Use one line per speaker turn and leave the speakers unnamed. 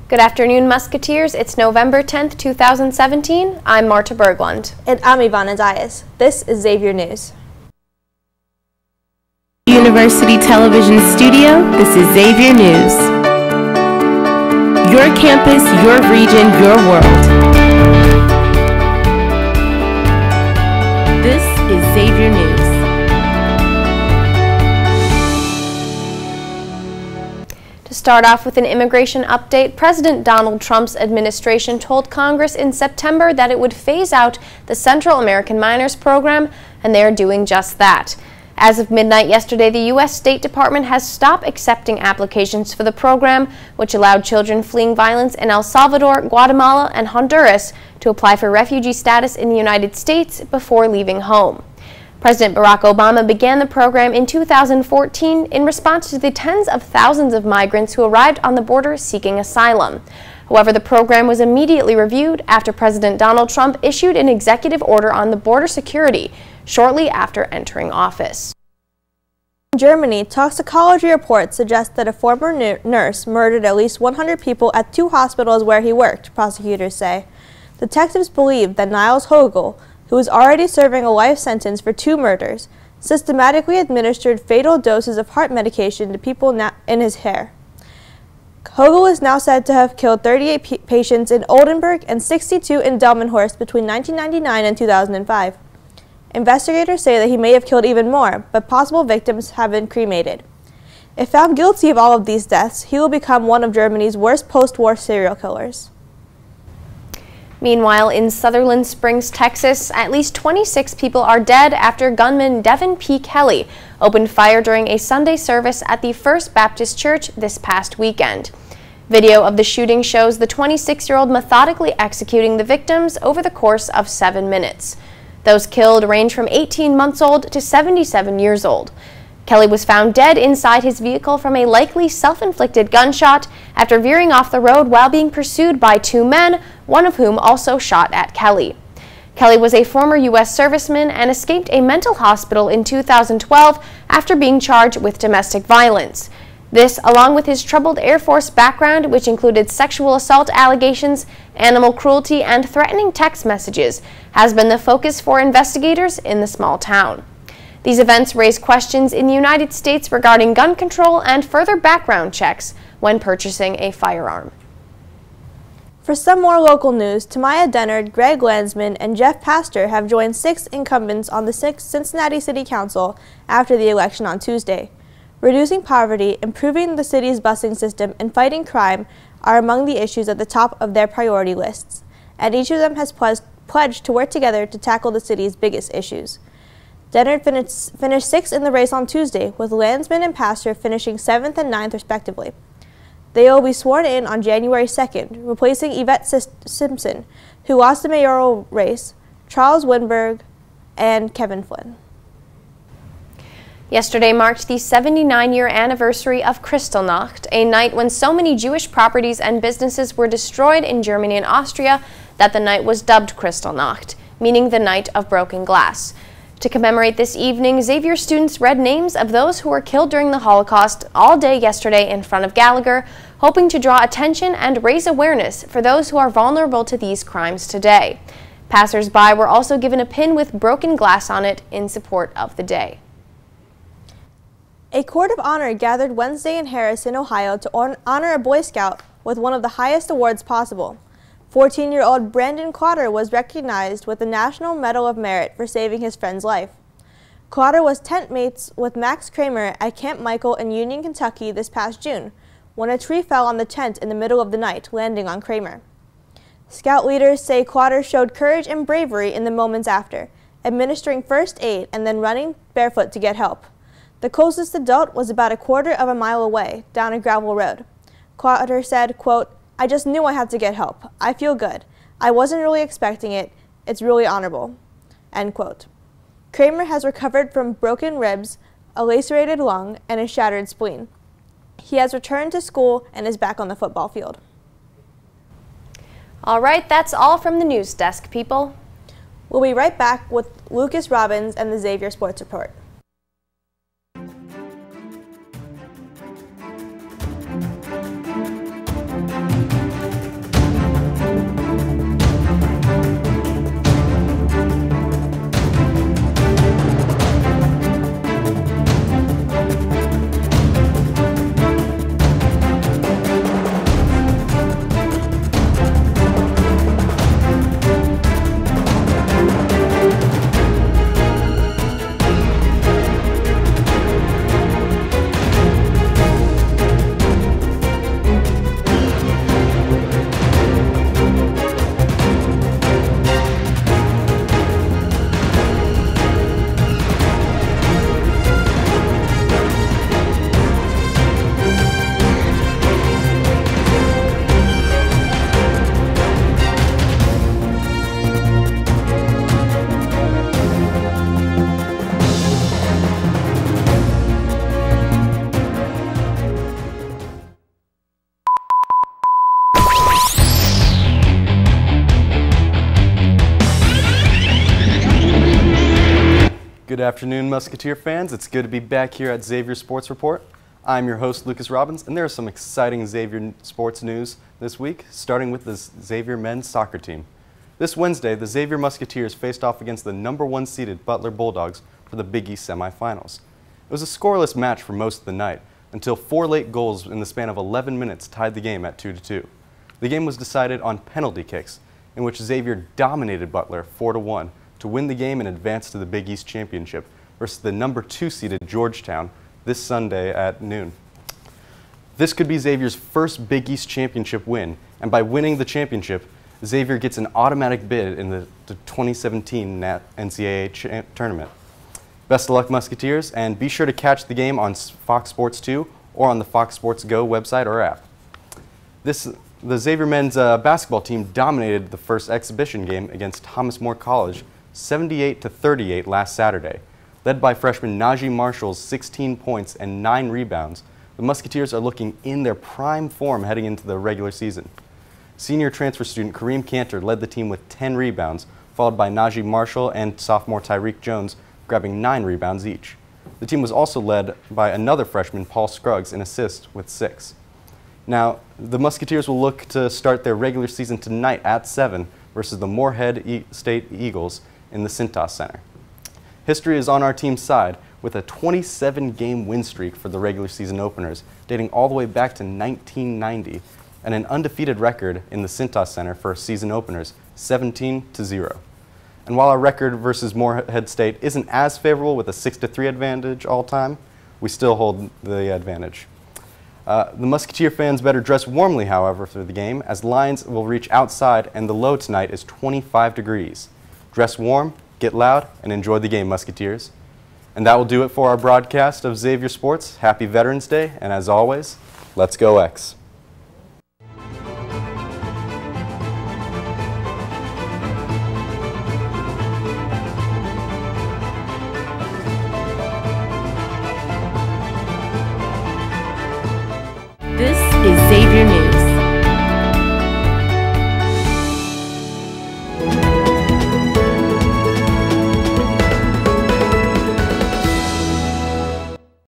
Good afternoon, Musketeers. It's November 10th, 2017. I'm Marta Berglund.
And I'm Ivana Dias. This is Xavier News.
University Television Studio, this is Xavier News. Your campus, your region, your world. This is Xavier News.
To start off with an immigration update, President Donald Trump's administration told Congress in September that it would phase out the Central American Minors Program, and they are doing just that. As of midnight yesterday, the U.S. State Department has stopped accepting applications for the program, which allowed children fleeing violence in El Salvador, Guatemala, and Honduras to apply for refugee status in the United States before leaving home. President Barack Obama began the program in 2014 in response to the tens of thousands of migrants who arrived on the border seeking asylum. However, the program was immediately reviewed after President Donald Trump issued an executive order on the border security shortly after entering office.
In Germany, toxicology reports suggest that a former nurse murdered at least 100 people at 2 hospitals where he worked, prosecutors say. Detectives believe that Niles Hogel, who was already serving a life sentence for 2 murders, systematically administered fatal doses of heart medication to people in his care. Hogel is now said to have killed 38 patients in Oldenburg and 62 in Delmenhorst between 1999 and 2005. Investigators say that he may have killed even more, but possible victims have been cremated. If found guilty of all of these deaths, he will become one of Germany's worst post-war serial killers.
Meanwhile, in Sutherland Springs, Texas, at least 26 people are dead after gunman Devin P. Kelly opened fire during a Sunday service at the First Baptist Church this past weekend. Video of the shooting shows the 26-year-old methodically executing the victims over the course of 7 minutes. Those killed range from 18 months old to 77 years old. Kelly was found dead inside his vehicle from a likely self-inflicted gunshot after veering off the road while being pursued by 2 men, one of whom also shot at Kelly. Kelly was a former U.S. serviceman and escaped a mental hospital in 2012 after being charged with domestic violence. This, along with his troubled Air Force background, which included sexual assault allegations, animal cruelty, and threatening text messages, has been the focus for investigators in the small town. These events raise questions in the United States regarding gun control and further background checks when purchasing a firearm.
For some more local news, Tamaya Dennard, Greg Landsman, and Jeff Pastor have joined 6 incumbents on the Cincinnati City Council after the election on Tuesday. Reducing poverty, improving the city's busing system, and fighting crime are among the issues at the top of their priority lists, and each of them has pledged to work together to tackle the city's biggest issues. Dennard finished 6th in the race on Tuesday, with Landsman and Pastor finishing 7th and 9th respectively. They will be sworn in on January 2nd, replacing Yvette Simpson, who lost the mayoral race, Charles Winberg, and Kevin Flynn.
Yesterday marked the 79-year anniversary of Kristallnacht, a night when so many Jewish properties and businesses were destroyed in Germany and Austria that the night was dubbed Kristallnacht, meaning the night of broken glass. To commemorate this evening, Xavier students read names of those who were killed during the Holocaust all day yesterday in front of Gallagher, hoping to draw attention and raise awareness for those who are vulnerable to these crimes today. Passers-by were also given a pin with broken glass on it in support of the day.
A court of honor gathered Wednesday in Harrison, Ohio to honor a Boy Scout with one of the highest awards possible. 14-year-old Brandon Clotter was recognized with the National Medal of Merit for saving his friend's life. Clotter was tent mates with Max Kramer at Camp Michael in Union, Kentucky this past June, when a tree fell on the tent in the middle of the night, landing on Kramer. Scout leaders say Clotter showed courage and bravery in the moments after, administering first aid and then running barefoot to get help. The closest adult was about a quarter of a mile away, down a gravel road. Clotter said, quote, "I just knew I had to get help. I feel good. I wasn't really expecting it. It's really honorable." End quote. Kramer has recovered from broken ribs, a lacerated lung, and a shattered spleen. He has returned to school and is back on the football field.
All right, that's all from the news desk, people.
We'll be right back with Lucas Robbins and the Xavier Sports Report.
Good afternoon, Musketeer fans. It's good to be back here at Xavier Sports Report. I'm your host, Lucas Robbins, and there is some exciting Xavier sports news this week, starting with the Xavier men's soccer team. This Wednesday, the Xavier Musketeers faced off against the #1 seeded Butler Bulldogs for the Big East semifinals. It was a scoreless match for most of the night, until 4 late goals in the span of 11 minutes tied the game at 2-2. The game was decided on penalty kicks, in which Xavier dominated Butler 4-1 to win the game and advance to the Big East Championship versus the #2 seeded Georgetown this Sunday at noon. This could be Xavier's first Big East Championship win, and by winning the championship, Xavier gets an automatic bid in the 2017 NCAA tournament. Best of luck, Musketeers, and be sure to catch the game on Fox Sports 2 or on the Fox Sports Go website or app. The Xavier men's basketball team dominated the first exhibition game against Thomas More College 78-38 last Saturday. Led by freshman Najee Marshall's 16 points and 9 rebounds, the Musketeers are looking in their prime form heading into the regular season. Senior transfer student Kareem Cantor led the team with 10 rebounds, followed by Najee Marshall and sophomore Tyreek Jones grabbing 9 rebounds each. The team was also led by another freshman, Paul Scruggs, in assists with 6. Now, the Musketeers will look to start their regular season tonight at 7 versus the Moorhead State Eagles in the Cintas Center. History is on our team's side with a 27-game win streak for the regular season openers, dating all the way back to 1990, and an undefeated record in the Cintas Center for season openers, 17-0. And while our record versus Moorhead State isn't as favorable with a 6-3 advantage all time, we still hold the advantage. The Musketeer fans better dress warmly, however, for the game, as lines will reach outside and the low tonight is 25 degrees. Dress warm, get loud, and enjoy the game, Musketeers. And that will do it for our broadcast of Xavier Sports. Happy Veterans Day, and as always, let's go X.